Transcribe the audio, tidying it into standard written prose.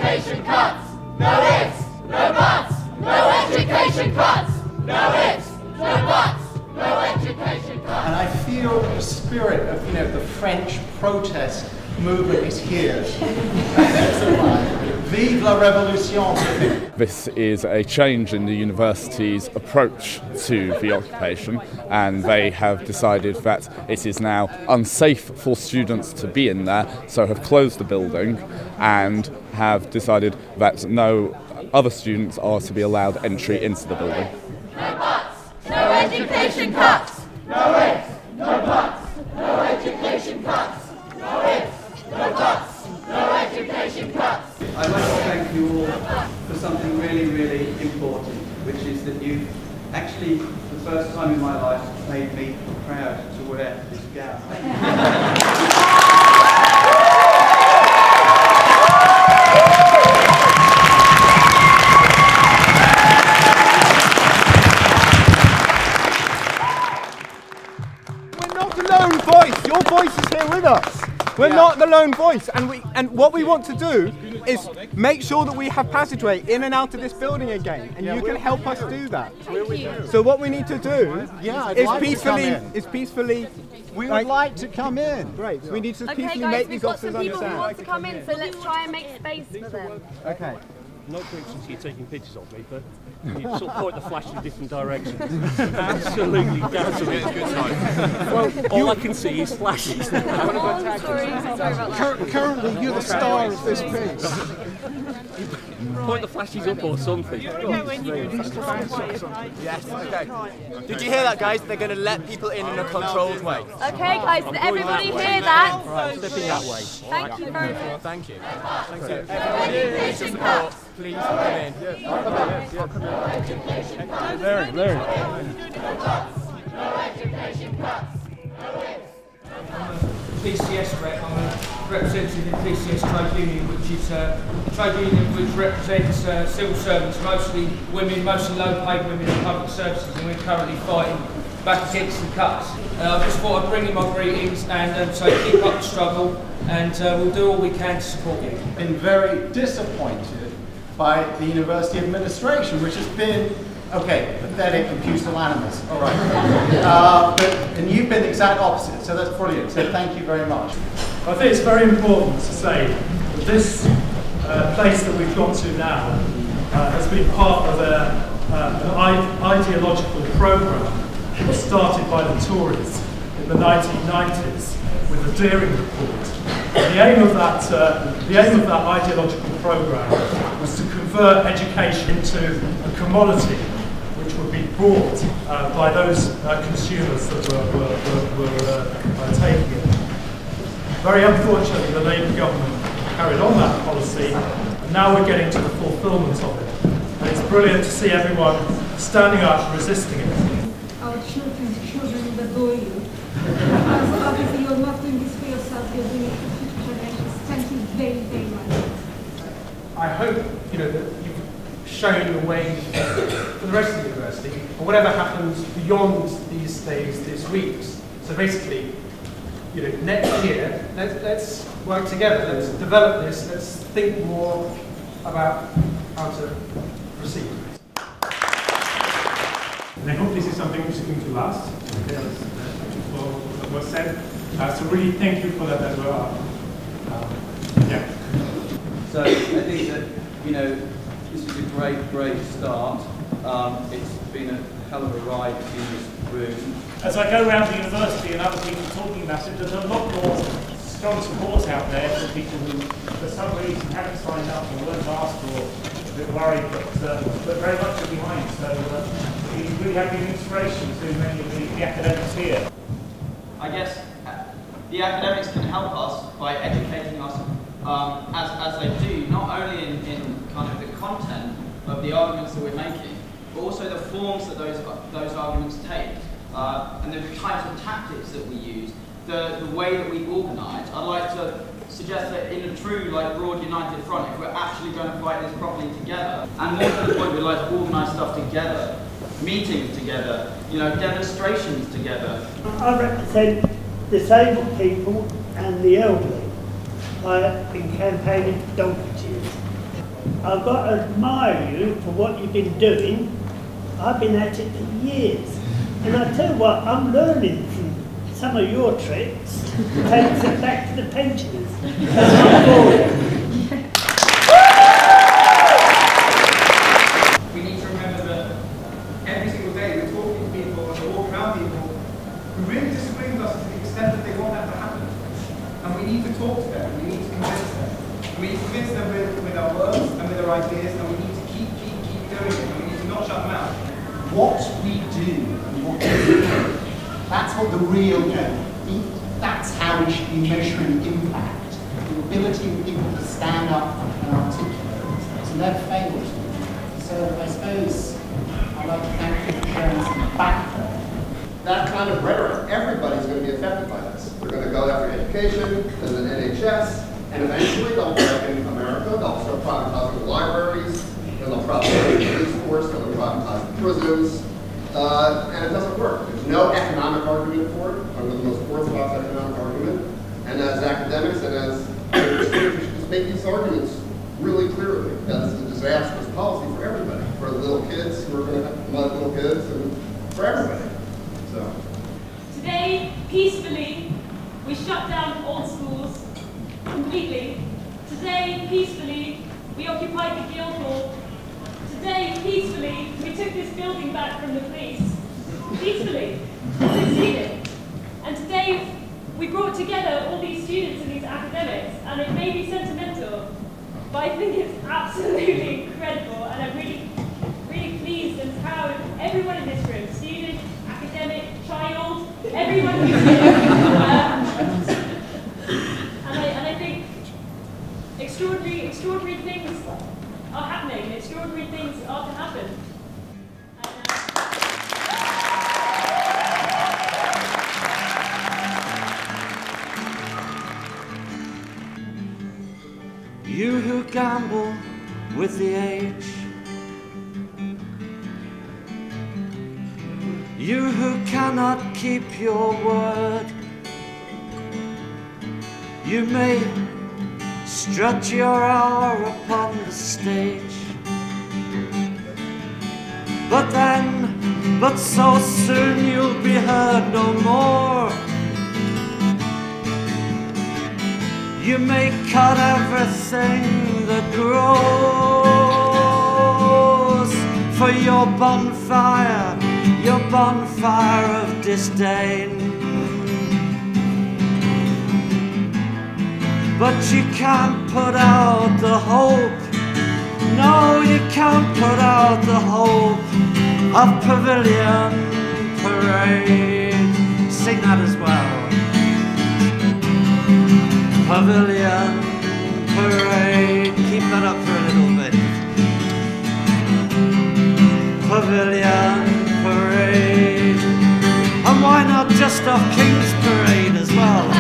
education cuts! No ifs, no buts! No education cuts! No ifs, no buts! No education cuts! And I feel the spirit of, the French protest movement is here. Vive la Révolution! This is a change in the university's approach to the occupation, and they have decided that it is now unsafe for students to be in there, so have closed the building and have decided that no other students are to be allowed entry into the building. No buts! No education cuts! No ifs, no buts! No education cuts! No ifs, no buts! No education cuts! I'd like to thank you all for something really, really important, which is that you've actually, for the first time in my life, made me proud to wear this gown. We're not the lone voice. Your voice is here with us. We're not the lone voice, and what we want to do is make sure that we have passageway in and out of this building again, and you can help us do that. So what we need to do is peacefully. We would like to come in. Great. So we need to Okay, peacefully guys, make we've these got some officers people who understand. want to come in, so let's try and make space for them. Okay. No coincidence you're taking pictures of me, but you sort of point the flash in different directions. Absolutely dazzling. Well, all I can see is flashes. Sorry about that. Currently, you're the star of this piece. Point the flashes up or something. Yes, okay. Did you hear that, guys? They're going to let people in a controlled way. Okay, guys, did everybody hear that? Right, stepping that way. Thank you very much. Thank you. Education cuts! Please come in. Larry. No education cuts! No ifs! PCS rep. I'm a representative in PCS trade union, which is a trade union which represents civil servants, mostly women, mostly low-paid women in public services, and we're currently fighting back against the cuts. I just thought I'd bring in my greetings and say keep up the struggle, and we'll do all we can to support you. Been very disappointed by the university administration, which has been, pathetic and pusillanimous, all right. And you've been the exact opposite, so that's brilliant, so thank you very much. I think it's very important to say that this place that we've got to now has been part of an ideological programme that was started by the Tories in the 1990s with the Deering Report. And the aim of that ideological programme was to convert education into a commodity which would be bought by those consumers that were taking it. Very unfortunately, the Labour government carried on that policy, and now we're getting to the fulfilment of it. And it's brilliant to see everyone standing up and resisting it. Our children adore you. Because obviously you're not doing this for yourself, you're doing it for future generations. Thank you very, very much. I hope that you've shown the way for the rest of the university, or whatever happens beyond these days, these weeks. So basically, next year, let's work together, let's develop this, let's think more about how to proceed. And I hope this is something which is going to last, for what was said. So really thank you for that as well. So I think that, this is a great start. It's been a hell of a ride in this room. As I go around the university and other people talking about it, there's a lot more strong support out there for people who, for some reason, haven't signed up or weren't asked or a bit worried, but very much are behind. So we really have been inspiration to many of the academics here. I guess the academics can help us by educating us as they do, not only in kind of the content of the arguments that we're making, but also the forms that those arguments take, and the types of tactics that we use, the way that we organise. I'd like to suggest that in a true, broad united front, if we're actually going to fight this properly together, and more to the point, we'd like to organise stuff together, meetings together, demonstrations together. I represent disabled people and the elderly. I've been campaigning for donkey years. I've got to admire you for what you've been doing. I've been at it for years. And I tell you what, I'm learning from some of your tricks. Takes it back to the pensioners. We need to remember that every single day we're talking to people and we're walking around people who really disagree with us to the extent that they want that to happen. And we need to talk to them, we need to convince them. And we need to convince them with our words and with our ideas, and we need to keep doing it, and we need to not shut them out. What we do and what we do, that's what the real game. That's how we should be measuring impact. The ability of people to stand up and articulate themselves, and they've failed. So I suppose I'd like to thank you for sharing some background. That kind of rhetoric, everybody's going to be affected by this. They're going to go after education, and then NHS, and eventually they'll in America, they'll start privatizing the libraries, and they'll privatize the police force, and they'll privatize the prisons, and it doesn't work. There's no economic argument for it, or the most orthodox economic argument, and as academics and as we should just make these arguments really clearly that it's a disastrous policy for everybody, for the little kids who are going to have little kids, and for everybody. So. Today, peacefully, we shut down old schools completely. Today, peacefully, we occupied the Guildhall. Today, peacefully, we took this building back from the police. Peacefully, succeeded. And today, we brought together all these students and these academics, and it may be sentimental, but I think it's absolutely incredible, and I'm really, really pleased and proud of everyone in this room, student, academic, child, everyone who's here. And I think extraordinary things are happening, extraordinary things are to happen. You who gamble with the age, you who cannot keep your word, you may strut your hour upon the stage, but so soon you'll be heard no more. You may cut everything that grows for your bonfire of disdain. But you can't put out the hope, no, you can't put out the hope of Pavilion Parade. Sing that as well. Pavilion Parade, keep that up for a little bit. Pavilion Parade, and why not just off King's Parade as well?